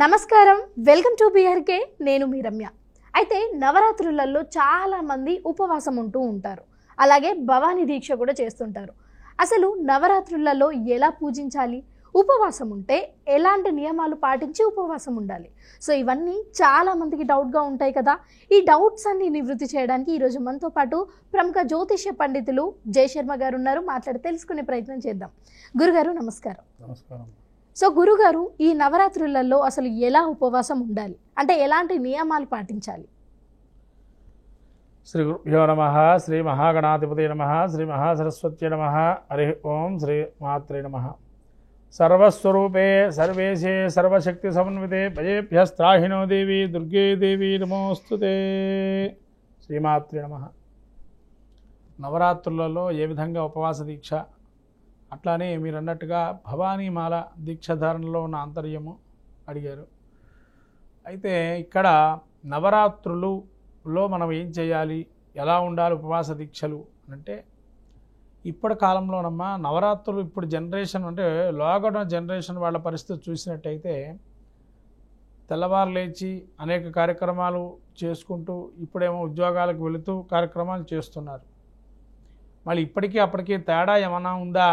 నమస్కారం, welcome to BRK. నేను మీ రమ్య. అయితే నవరాత్రులలో చాలా మంది ఉపవాసం ఉంటూ ఉంటారు, అలాగే భవానీ దీక్ష కూడా చేస్తుంటారు. అసలు నవరాత్రులలో ఎలా పూజించాలి, ఉపవాసం ఉంటే ఎలాంటి నియమాలు పాటించి ఉపవాసం ఉండాలి, సో ఇవన్నీ చాలా మందికి డౌట్గా ఉంటాయి కదా. ఈ డౌట్స్ అన్ని నివృత్తి చేయడానికి ఈరోజు మనతో పాటు ప్రముఖ జ్యోతిష్య పండితులు జయశర్మ గారు ఉన్నారు. మాట్లాడి తెలుసుకునే ప్రయత్నం చేద్దాం. గురుగారు నమస్కారం. నమస్కారం. సో గురుగారు, ఈ నవరాత్రులలో అసలు ఎలా ఉపవాసం ఉండాలి, అంటే ఎలాంటి నియమాలు పాటించాలి? శ్రీ గురుభ్యో నమః. శ్రీ మహాగణాధిపతి నమః. శ్రీ మహాసరస్వత్యై నమః. హరి ఓం. శ్రీ మాత్రే నమః. సర్వస్వరూపే సర్వేశే సర్వశక్తి సమన్వితే భయేభ్యస్త్రాహినో దేవి దుర్గే దేవి నమోస్తుతే. శ్రీమాత్రే నమః. నవరాత్రులలో ఏ విధంగా ఉపవాస దీక్ష, అట్లానే మీరు అన్నట్టుగా భవానీమాల దీక్షధారణలో ఉన్న ఆంతర్యము అడిగారు. అయితే ఇక్కడ నవరాత్రులలో మనం ఏం చేయాలి, ఎలా ఉండాలి ఉపవాస దీక్షలు అంటే, ఇప్పటి కాలంలోనమ్మా నవరాత్రులు ఇప్పుడు జనరేషన్ అంటే లోగడ జనరేషన్ వాళ్ళ పరిస్థితి చూసినట్టయితే తెల్లవారు లేచి అనేక కార్యక్రమాలు చేసుకుంటూ ఇప్పుడేమో ఉద్యోగాలకు వెళుతూ కార్యక్రమాలు చేస్తున్నారు. మళ్ళీ ఇప్పటికీ అప్పటికీ తేడా ఏమైనా ఉందా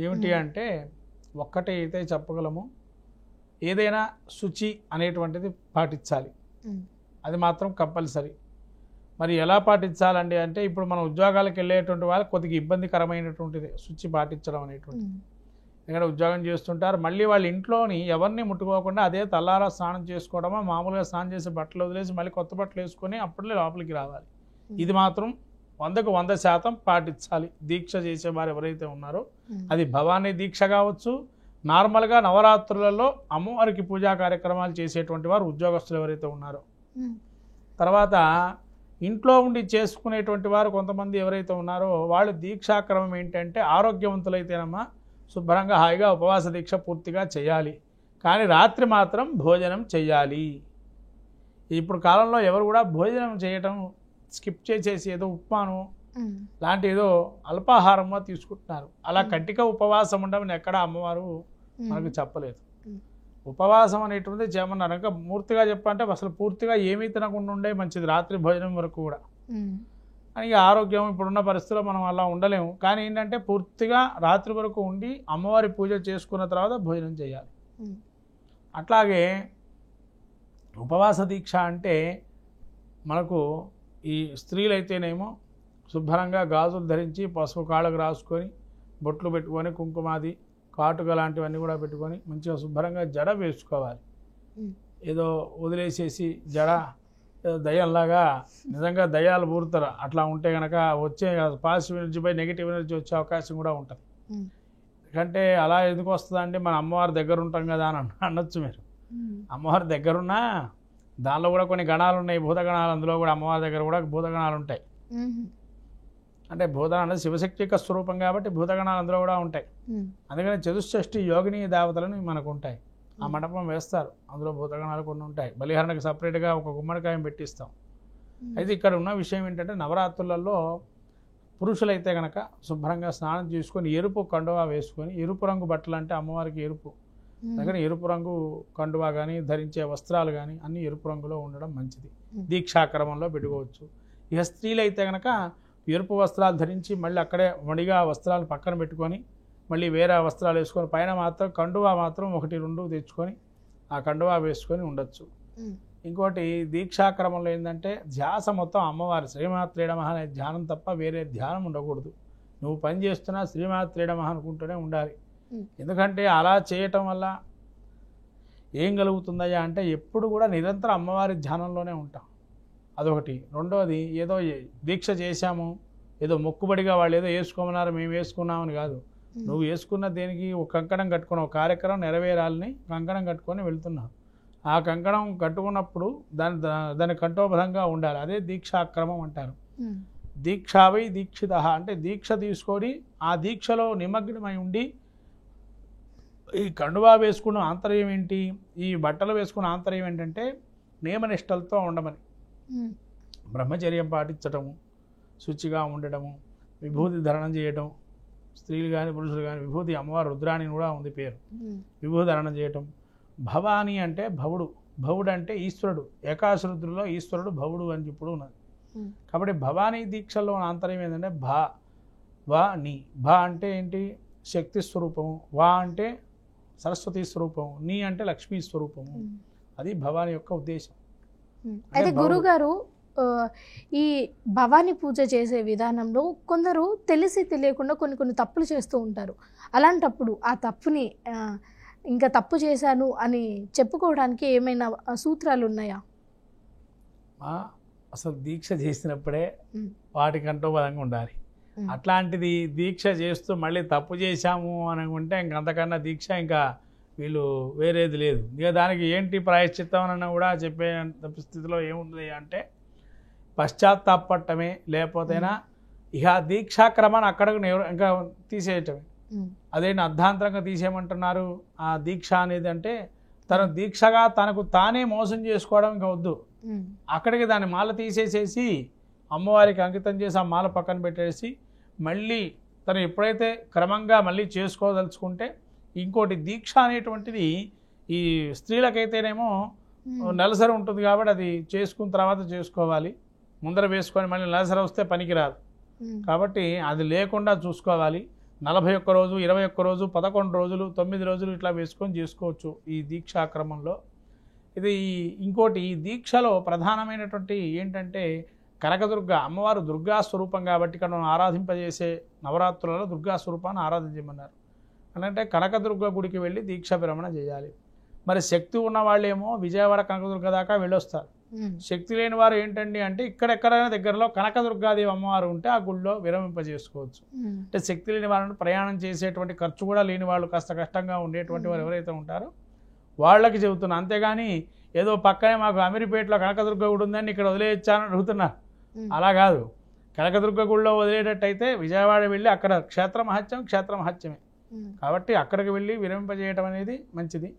ఏమిటి అంటే, ఒక్కటే అయితే చెప్పగలము, ఏదైనా శుచి అనేటువంటిది పాటించాలి. అది మాత్రం కంపల్సరీ. మరి ఎలా పాటించాలండి అంటే, ఇప్పుడు మనం ఉద్యోగాలకు వెళ్ళేటువంటి వాళ్ళకి కొద్దిగా ఇబ్బందికరమైనటువంటిది శుచి పాటించడం అనేటువంటిది. ఎందుకంటే ఉద్యోగం చేస్తుంటారు, మళ్ళీ వాళ్ళ ఇంట్లోని ఎవరిని ముట్టుకోకుండా అదే తల్లారా స్నానం చేసుకోవడమో, మామూలుగా స్నానం చేసి బట్టలు వదిలేసి మళ్ళీ కొత్త బట్టలు వేసుకొని అప్పుడే లోపలికి రావాలి. ఇది మాత్రం 100కు 100% పాటించాలి. దీక్ష చేసేవారు ఎవరైతే ఉన్నారో, అది భవానీ దీక్ష కావచ్చు, నార్మల్గా నవరాత్రులలో అమ్మవారికి పూజా కార్యక్రమాలు చేసేటువంటి వారు ఉద్యోగస్తులు ఎవరైతే ఉన్నారో, తర్వాత ఇంట్లో ఉండి చేసుకునేటువంటి వారు కొంతమంది ఎవరైతే ఉన్నారో వాళ్ళు దీక్షాక్రమం ఏంటంటే, ఆరోగ్యవంతులైతేనమ్మా శుభ్రంగా హాయిగా ఉపవాస దీక్ష పూర్తిగా చేయాలి. కానీ రాత్రి మాత్రం భోజనం చేయాలి. ఇప్పుడు కాలంలో ఎవరు కూడా భోజనం చేయటం స్కిప్ చేసేసి ఏదో ఉప్మాను లాంటి ఏదో అల్పాహారంగా తీసుకుంటున్నారు. అలా కట్టిక ఉపవాసం ఉండమని ఎక్కడ అమ్మవారు మనకు చెప్పలేదు. ఉపవాసం అనేటువంటిది చేయమన్నారు. ఇంకా పూర్తిగా చెప్పంటే అసలు పూర్తిగా ఏమీ తినకుండా ఉండే మంచిది రాత్రి భోజనం వరకు కూడా. అని ఆరోగ్యం ఇప్పుడున్న పరిస్థితుల్లో మనం అలా ఉండలేము. కానీ ఏంటంటే పూర్తిగా రాత్రి వరకు ఉండి అమ్మవారి పూజ చేసుకున్న తర్వాత భోజనం చేయాలి. అట్లాగే ఉపవాస దీక్ష అంటే మనకు ఈ స్త్రీలైతేనేమో శుభ్రంగా గాజులు ధరించి పసుపు కాళ్ళకు రాసుకొని బొట్లు పెట్టుకొని కుంకుమాది కాటుక లాంటివన్నీ కూడా పెట్టుకొని మంచిగా శుభ్రంగా జడ వేసుకోవాలి. ఏదో వదిలేసేసి జడ దయ్యంలాగా నిజంగా దయ్యాలు పూరుతారు అట్లా ఉంటే కనుక వచ్చే పాజిటివ్ ఎనర్జీపై నెగిటివ్ ఎనర్జీ వచ్చే అవకాశం కూడా ఉంటుంది. ఎందుకంటే అలా ఎందుకు వస్తుందంటే, మన అమ్మవారి దగ్గర ఉంటాం కదా అని అనొచ్చు మీరు. అమ్మవారి దగ్గరున్నా దానిలో కూడా కొన్ని గణాలు ఉన్నాయి, భూతగణాలు. అందులో కూడా అమ్మవారి దగ్గర కూడా భూతగణాలు ఉంటాయి. అంటే భూతగణాలు అంటే శివశక్తి యొక్క స్వరూపం కాబట్టి భూతగణాలు అందులో కూడా ఉంటాయి. అందుకని చతుషష్ఠి యోగిని దేవతలను మనకు ఉంటాయి. ఆ మండపం వేస్తారు, అందులో భూతగణాలు కొన్ని ఉంటాయి. బలిహరణకు సపరేట్గా ఒక గుమ్మడికాయం పెట్టిస్తాం. అయితే ఇక్కడ ఉన్న విషయం ఏంటంటే, నవరాత్రులలో పురుషులైతే కనుక శుభ్రంగా స్నానం చేసుకొని ఎరుపు కండువా వేసుకొని, ఎరుపు రంగు బట్టలు అంటే అమ్మవారికి ఎరుపు, అందుకని ఎరుపు రంగు కండువా కానీ ధరించే వస్త్రాలు కానీ అన్నీ ఎరుపు రంగులో ఉండడం మంచిది. దీక్షాక్రమంలో పెట్టుకోవచ్చు. ఇక స్త్రీలు అయితే కనుక ఎరుపు వస్త్రాలు ధరించి మళ్ళీ అక్కడే మడిగా వస్త్రాలు పక్కన పెట్టుకొని మళ్ళీ వేరే వస్త్రాలు వేసుకొని పైన మాత్రం కండువా మాత్రం 1-2 తెచ్చుకొని ఆ కండువా వేసుకొని ఉండొచ్చు. ఇంకోటి దీక్షాక్రమంలో ఏంటంటే ధ్యాస మొత్తం అమ్మవారి శ్రీమాత్రే నమః అనే ధ్యానం తప్ప వేరే ధ్యానం ఉండకూడదు. నువ్వు పని చేస్తున్నా శ్రీమాత్రే నమః అనుకుంటూనే ఉండాలి. ఎందుకంటే అలా చేయటం వల్ల ఏం కలుగుతుందయ్యా అంటే, ఎప్పుడు కూడా నిరంతరం అమ్మవారి ధ్యానంలోనే ఉంటాం. అదొకటి. రెండోది, ఏదో దీక్ష చేశాము, ఏదో మొక్కుబడిగా వాళ్ళు ఏదో వేసుకోమన్నారు మేము వేసుకున్నామని కాదు. నువ్వు వేసుకున్న దేనికి ఒక కంకణం కట్టుకుని ఒక కార్యక్రమం నెరవేరాలని కంకణం కట్టుకొని వెళ్తున్నావు. ఆ కంకణం కట్టుకున్నప్పుడు దాని కంఠోబద్ధంగా ఉండాలి. అదే దీక్షాక్రమం అంటారు. దీక్షావై దీక్షిత అంటే దీక్ష తీసుకొని ఆ దీక్షలో నిమగ్నమై ఉండి, ఈ కండువా వేసుకున్న ఆంతర్యం ఏంటి, ఈ బట్టలు వేసుకున్న ఆంతర్యం ఏంటంటే నియమనిష్టలతో ఉండమని, బ్రహ్మచర్యం పాటించటము, శుచిగా ఉండటము, విభూతి ధరణం చేయటం. స్త్రీలు కానీ పురుషులు కానీ విభూతి, అమ్మవారు రుద్రాణి కూడా ఉంది పేరు, విభూతి ధరణం చేయటం, భవాని అంటే భవుడు, భవుడు అంటే ఈశ్వరుడు, ఏకాశరుద్రులో ఈశ్వరుడు భవుడు అని ఇప్పుడు ఉన్నది. కాబట్టి భవానీ దీక్షలో ఆంతర్యం ఏంటంటే వా నీ. భ అంటే ఏంటి? శక్తి స్వరూపము. వా అంటే సరస్వతి స్వరూపము. నీ అంటే లక్ష్మీ స్వరూపము. అది భవాని యొక్క ఉద్దేశం. అయితే గురుగారు ఈ భవానీ పూజ చేసే విధానంలో కొందరు తెలిసి తెలియకుండా కొన్ని తప్పులు చేస్తూ ఉంటారు. అలాంటప్పుడు ఆ తప్పుని ఇంకా తప్పు చేశాను అని చెప్పుకోవడానికి ఏమైనా సూత్రాలు ఉన్నాయా? అసలు దీక్ష చేసినప్పుడే వాటికంటూ బలంగా ఉండాలి. అట్లాంటిది దీక్ష చేస్తూ మళ్ళీ తప్పు చేశాము అనుకుంటే ఇంకంతకన్నా దీక్ష ఇంకా వీళ్ళు వేరేది లేదు. ఇక దానికి ఏంటి ప్రాయశ్చిత్తం అన్న కూడా చెప్పే స్థితిలో ఏముంది అంటే పశ్చాత్తాపడటమే, లేకపోతేనా ఇక దీక్షాక్రమాన్ని అక్కడకు ఇంకా తీసేయటమే. అదేంటి అర్ధాంతరంగా తీసేయమంటున్నారు? ఆ దీక్ష అనేది అంటే తన దీక్షగా తనకు తానే మోసం చేసుకోవడం ఇంకా వద్దు. అక్కడికి దాని మాల తీసేసేసి అమ్మవారికి అంకితం చేసి ఆ మాల పక్కన పెట్టేసి మళ్ళీ తను ఎప్పుడైతే క్రమంగా మళ్ళీ చేసుకోదలుచుకుంటే ఇంకోటి దీక్ష అనేటువంటిది ఈ స్త్రీలకైతేనేమో నెలసరి ఉంటుంది కాబట్టి అది చేసుకున్న తర్వాత చేసుకోవాలి. ముందర వేసుకొని మళ్ళీ నెలసరి వస్తే పనికిరాదు కాబట్టి అది లేకుండా చూసుకోవాలి. 41 రోజు, 21 రోజు, 11 రోజులు, 9 రోజులు ఇట్లా వేసుకొని చేసుకోవచ్చు ఈ దీక్షాక్రమంలో. ఇది ఇంకోటి ఈ దీక్షలో ప్రధానమైనటువంటి ఏంటంటే కనకదుర్గ అమ్మవారు దుర్గా స్వరూపం కాబట్టి ఇక్కడ మనం ఆరాధింపజేసే నవరాత్రులలో దుర్గా స్వరూపాన్ని ఆరాధించమన్నారు. అంటే కనకదుర్గ గుడికి వెళ్ళి దీక్ష విరమణ చేయాలి. మరి శక్తి ఉన్న వాళ్ళేమో విజయవాడ కనకదుర్గ దాకా వెళ్ళొస్తారు. శక్తి లేని వారు ఏంటండి అంటే ఇక్కడెక్కడైనా దగ్గరలో కనకదుర్గాదేవి అమ్మవారు ఉంటే ఆ గుళ్ళో విరమింపజేసుకోవచ్చు. అంటే శక్తి లేని వారిని ప్రయాణం చేసేటువంటి ఖర్చు కూడా లేని వాళ్ళు కాస్త కష్టంగా ఉండేటువంటి వారు ఎవరైతే ఉంటారో వాళ్ళకి చెబుతున్నా. అంతేగాని ఏదో పక్కనే మాకు అమీర్పేటలో కనకదుర్గ గుడి ఉందని ఇక్కడ వదిలేయచ్చానని అడుగుతున్నా. అలా కాదు. కనకదుర్గ గుడిలో వదిలేటట్టయితే విజయవాడ వెళ్ళి అక్కడ క్షేత్ర మహత్యమే కాబట్టి అక్కడికి వెళ్ళి విరమింపజేయటం అనేది మంచిది.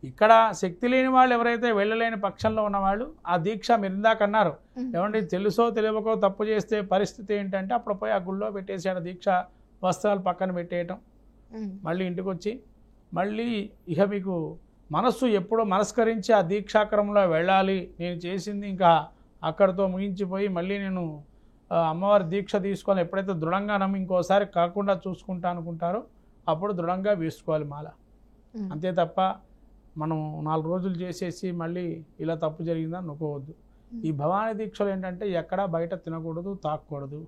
ఇక్కడ శక్తి లేని వాళ్ళు ఎవరైతే వెళ్ళలేని పక్షంలో ఉన్నవాళ్ళు ఆ దీక్ష మీరు ఇందాకన్నారు ఏమంటే తెలుసో తెలియకో తప్పు చేస్తే పరిస్థితి ఏంటంటే అప్పుడు పోయి ఆ గుళ్ళో పెట్టేసాడు దీక్ష వస్త్రాలు పక్కన పెట్టేయటం. మళ్ళీ ఇంటికి వచ్చి మళ్ళీ ఇక మీకు మనస్సు ఎప్పుడో మనస్కరించి ఆ దీక్షాక్రమంలో వెళ్ళాలి, నేను చేసింది ఇంకా అక్కడితో ముగించిపోయి మళ్ళీ నేను అమ్మవారి దీక్ష తీసుకొని ఎప్పుడైతే దృఢంగా నమ్మి ఇంకోసారి కాకుండా చూసుకుంటా అనుకుంటారో అప్పుడు దృఢంగా వేసుకోవాలి మాల. అంతే తప్ప మనం 4 రోజులు చేసేసి మళ్ళీ ఇలా తప్పు జరిగిందని అనుకోవద్దు. ఈ భవానీ దీక్షలు ఏంటంటే ఎక్కడా బయట తినకూడదు, తాకూడదు.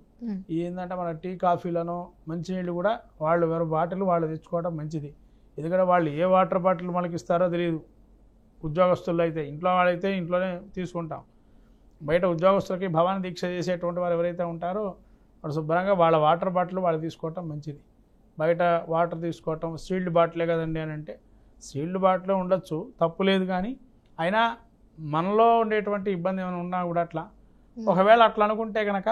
ఏంటంటే మన టీ కాఫీలను మంచినీళ్ళు కూడా వాళ్ళు ఎవరు బాటిల్ వాళ్ళు తెచ్చుకోవడం మంచిది. ఎందుకంటే వాళ్ళు ఏ వాటర్ బాటిల్ మనకి ఇస్తారో తెలియదు. ఉద్యోగస్తులు అయితే ఇంట్లో వాళ్ళైతే ఇంట్లోనే తీసుకుంటాం. బయట ఉద్యోగస్తులకి భవానీ దీక్ష చేసేటువంటి వారు ఎవరైతే ఉంటారో వాడు శుభ్రంగా వాళ్ళ వాటర్ బాటిల్ వాళ్ళు తీసుకోవటం మంచిది. బయట వాటర్ తీసుకోవటం సీల్డ్ బాటిలే కదండి అని అంటే సీల్డ్ బాటిల్ ఉండొచ్చు, తప్పు లేదు. కానీ అయినా మనలో ఉండేటువంటి ఇబ్బంది ఏమైనా ఉన్నా కూడా అట్లా ఒకవేళ అట్లా అనుకుంటే కనుక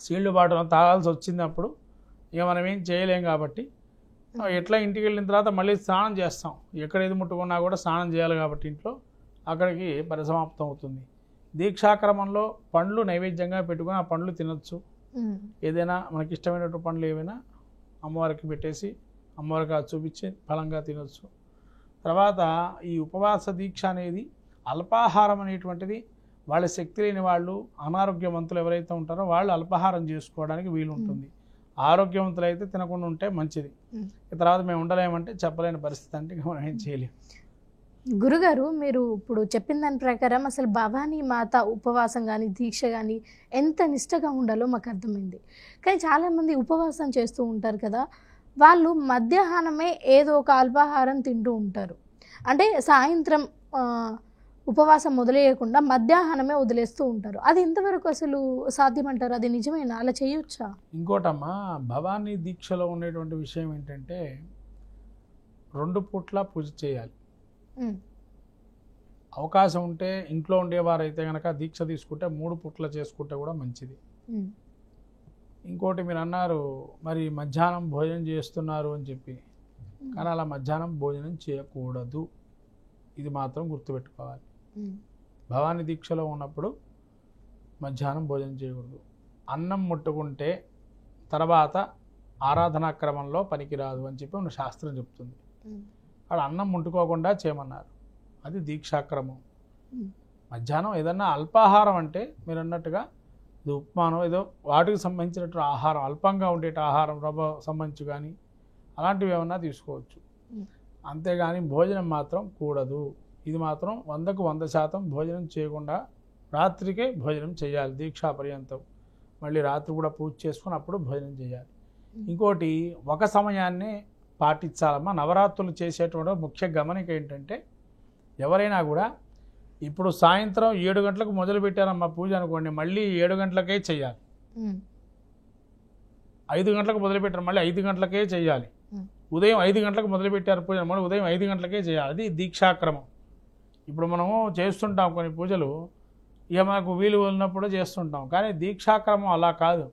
సీల్డ్ బాటిల్ తాగాల్సి వచ్చినప్పుడు ఇక మనం ఏం చేయలేం. కాబట్టి ఎట్లా ఇంటికి వెళ్ళిన తర్వాత మళ్ళీ స్నానం చేస్తాం, ఎక్కడ ఏది ముట్టుకున్నా కూడా స్నానం చేయాలి కాబట్టి ఇంట్లో అక్కడికి పరిసమాప్తం అవుతుంది. దీక్షాక్రమంలో పండ్లు నైవేద్యంగా పెట్టుకుని ఆ పండ్లు తినొచ్చు. ఏదైనా మనకి ఇష్టమైనటువంటి పండ్లు ఏవైనా అమ్మవారికి పెట్టేసి అమ్మవారికి అది చూపించి ఫలంగా తినొచ్చు. తర్వాత ఈ ఉపవాస దీక్ష అనేది అల్పాహారం అనేటువంటిది వాళ్ళ శక్తి లేని వాళ్ళు అనారోగ్యవంతులు ఎవరైతే ఉంటారో వాళ్ళు అల్పాహారం చేసుకోవడానికి వీలు ఉంటుంది. ఆరోగ్యవంతులు అయితే తినకుండా ఉంటే మంచిది. తర్వాత మేము ఉండలేమంటే చెప్పలేని పరిస్థితి అంటే మనం ఏం చేయలేము. గురుగారు మీరు ఇప్పుడు చెప్పిన దాని ప్రకారం అసలు భవానీ మాత ఉపవాసం కానీ దీక్ష కానీ ఎంత నిష్టగా ఉండాలో మాకు అర్థమైంది. కానీ చాలామంది ఉపవాసం చేస్తూ ఉంటారు కదా, వాళ్ళు మధ్యాహ్నమే ఏదో ఒక అల్పాహారం తింటూ ఉంటారు. అంటే సాయంత్రం ఉపవాసం మొదలయ్యకుండా మధ్యాహ్నమే వదిలేస్తూ ఉంటారు. అది ఎంతవరకు అసలు సాధ్యమంటారు? అది నిజమేనా? అలా చేయొచ్చా? ఇంకోటమ్మా, భవానీ దీక్షలో ఉండేటువంటి విషయం ఏంటంటే 2 పూట్ల పూజ చేయాలి. అవకాశం ఉంటే ఇంట్లో ఉండేవారైతే కనుక దీక్ష తీసుకుంటే 3 పూట్ల చేసుకుంటే కూడా మంచిది. ఇంకోటి మీరు అన్నారు మరి మధ్యాహ్నం భోజనం చేస్తున్నారు అని చెప్పి, కానీ అలా మధ్యాహ్నం భోజనం చేయకూడదు. ఇది మాత్రం గుర్తుపెట్టుకోవాలి. భవానీ దీక్షలో ఉన్నప్పుడు మధ్యాహ్నం భోజనం చేయకూడదు. అన్నం ముట్టుకుంటే తర్వాత ఆరాధనా క్రమంలో పనికిరాదు అని చెప్పి మన శాస్త్రం చెప్తుంది. అక్కడ అన్నం ముట్టుకోకుండా చేయమన్నారు. అది దీక్షాక్రమం. మధ్యాహ్నం ఏదన్నా అల్పాహారం అంటే మీరు అన్నట్టుగా ఇది ఉప్మానో ఏదో వాటికి సంబంధించినటువంటి ఆహారం, అల్పంగా ఉండే ఆహారం, రవ్వ సంబంధించి కానీ అలాంటివి ఏమన్నా తీసుకోవచ్చు. అంతేగాని భోజనం మాత్రం కూడదు. ఇది మాత్రం 100కు 100% భోజనం చేయకుండా రాత్రికే భోజనం చేయాలి దీక్షా పర్యంతం. మళ్ళీ రాత్రి కూడా పూజ చేసుకుని అప్పుడు భోజనం చేయాలి. ఇంకోటి ఒక సమయాన్ని పాటించాలమ్మా. నవరాత్రులు చేసేటువంటి ముఖ్య గమనిక ఏంటంటే ఎవరైనా కూడా ఇప్పుడు సాయంత్రం 7 గంటలకు మొదలు పెట్టారమ్మా పూజ అనుకోండి, మళ్ళీ 7 గంటలకే చేయాలి. 5 గంటలకు మొదలుపెట్టారు మళ్ళీ 5 గంటలకే చేయాలి. ఉదయం 5 గంటలకు మొదలుపెట్టారు పూజ మళ్ళీ ఉదయం 5 గంటలకే చేయాలి. అది దీక్షాక్రమం. ఇప్పుడు మనము చేస్తుంటాం కొన్ని పూజలు, ఇక మనకు వీలు ఉన్నప్పుడు చేస్తుంటాం. కానీ దీక్షాక్రమం అలా కాదు.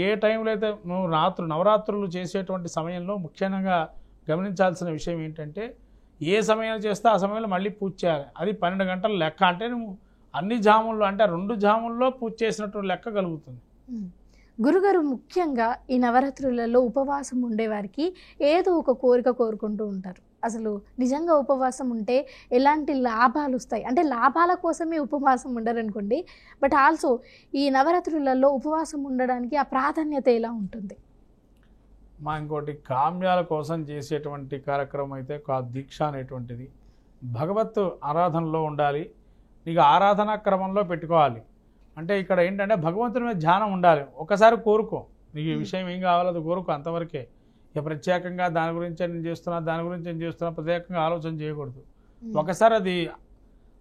ఏ టైంలో అయితే నువ్వు నవరాత్రులు చేసేటువంటి సమయంలో ముఖ్యంగా గమనించాల్సిన విషయం ఏంటంటే ఏ సమయంలో చేస్తే ఆ సమయంలో మళ్ళీ పూజ చేయాలి. అది 12 గంటల లెక్క. అంటే నువ్వు అన్ని జాముల్లో అంటే 2 జాముల్లో పూజ చేసినట్టు లెక్క కలుగుతుంది. గురుగారు, ముఖ్యంగా ఈ నవరాత్రులలో ఉపవాసం ఉండేవారికి ఏదో ఒక కోరిక కోరుకుంటూ ఉంటారు. అసలు నిజంగా ఉపవాసం ఉంటే ఎలాంటి లాభాలు వస్తాయి? అంటే లాభాల కోసమే ఉపవాసం ఉండరనుకోండి, బట్ ఆల్సో ఈ నవరాత్రులలో ఉపవాసం ఉండడానికి ఆ ప్రాధాన్యత ఎలా ఉంటుంది? ఇంకోటి కామ్యాల కోసం చేసేటువంటి కార్యక్రమం అయితే కాదు దీక్ష అనేటువంటిది. భగవత్ ఆరాధనలో ఉండాలి. నీకు ఆరాధనా క్రమంలో పెట్టుకోవాలి. అంటే ఇక్కడ ఏంటంటే భగవంతుని మీద ధ్యానం ఉండాలి. ఒకసారి కోరుకో, నీకు ఈ విషయం ఏం కావాలో అది కోరుకో, అంతవరకే. ఇక ప్రత్యేకంగా దాని గురించి నేను చేస్తున్నా ప్రత్యేకంగా ఆలోచన చేయకూడదు. ఒకసారి అది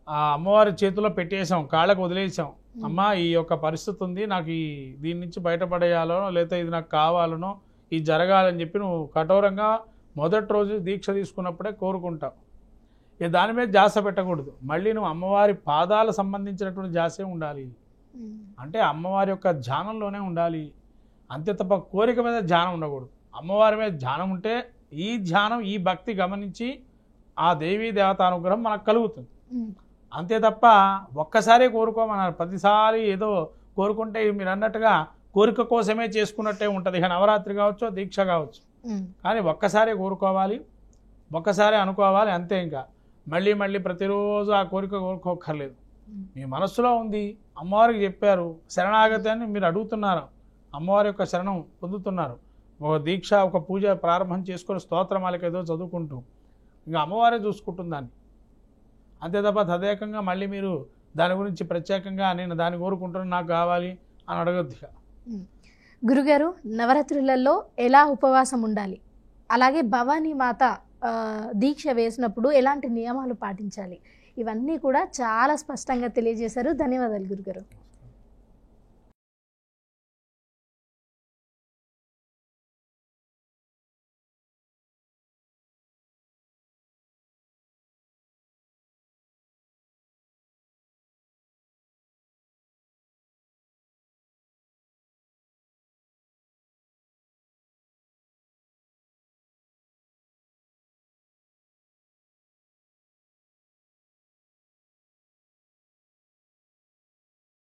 ఆ అమ్మవారి చేతిలో పెట్టేసాం, కాళ్ళకు వదిలేసాం. అమ్మ ఈ యొక్క పరిస్థితి ఉంది, నాకు దీని నుంచి బయటపడేయాలనో లేదా ఇది నాకు కావాలనో ఇది జరగాలని చెప్పి నువ్వు కఠోరంగా మొదటి రోజు దీక్ష తీసుకున్నప్పుడే కోరుకుంటావు. ఇక దాని మీద ధ్యాస పెట్టకూడదు. మళ్ళీ నువ్వు అమ్మవారి పాదాల సంబంధించినటువంటి ధ్యాసే ఉండాలి. అంటే అమ్మవారి యొక్క ధ్యానంలోనే ఉండాలి. అంతే తప్ప కోరిక మీద ధ్యానం ఉండకూడదు. అమ్మవారి మీద ధ్యానం ఉంటే ఈ ధ్యానం ఈ భక్తి గమనించి ఆ దేవీ దేవతానుగ్రహం మనకు కలుగుతుంది. అంతే తప్ప ఒక్కసారి కోరుకోమన్నారు. ప్రతిసారి ఏదో కోరుకుంటే మీరు అన్నట్టుగా కోరిక కోసమే చేసుకున్నట్టే ఉంటుంది. ఇక నవరాత్రి కావచ్చు, దీక్ష కావచ్చు. కానీ ఒక్కసారి కోరుకోవాలి, ఒక్కసారి అనుకోవాలి, అంతే. ఇంకా మళ్ళీ మళ్ళీ ప్రతిరోజు ఆ కోరిక కోరుకోక్కర్లేదు. మీ మనస్సులో ఉంది, అమ్మవారికి చెప్పారు, శరణాగతి అని మీరు అడుగుతున్నారు, అమ్మవారి యొక్క శరణం పొందుతున్నారు. ఒక దీక్ష ఒక పూజ ప్రారంభం చేసుకొని స్తోత్రమాలిక ఏదో చదువుకుంటూ ఇంకా అమ్మవారే చూసుకుంటుంది దాన్ని. అంతే తప్ప తదేకంగా మళ్ళీ మీరు దాని గురించి ప్రత్యేకంగా నేను దాన్ని కోరుకుంటున్నాను నాకు కావాలి అని అడగద్దు. గురుగారు, నవరాత్రులలో ఎలా ఉపవాసం ఉండాలి, అలాగే భవానీ మాత దీక్ష వేసినప్పుడు ఎలాంటి నియమాలు పాటించాలి, ఇవన్నీ కూడా చాలా స్పష్టంగా తెలియజేశారు. ధన్యవాదాలు గురుగారు.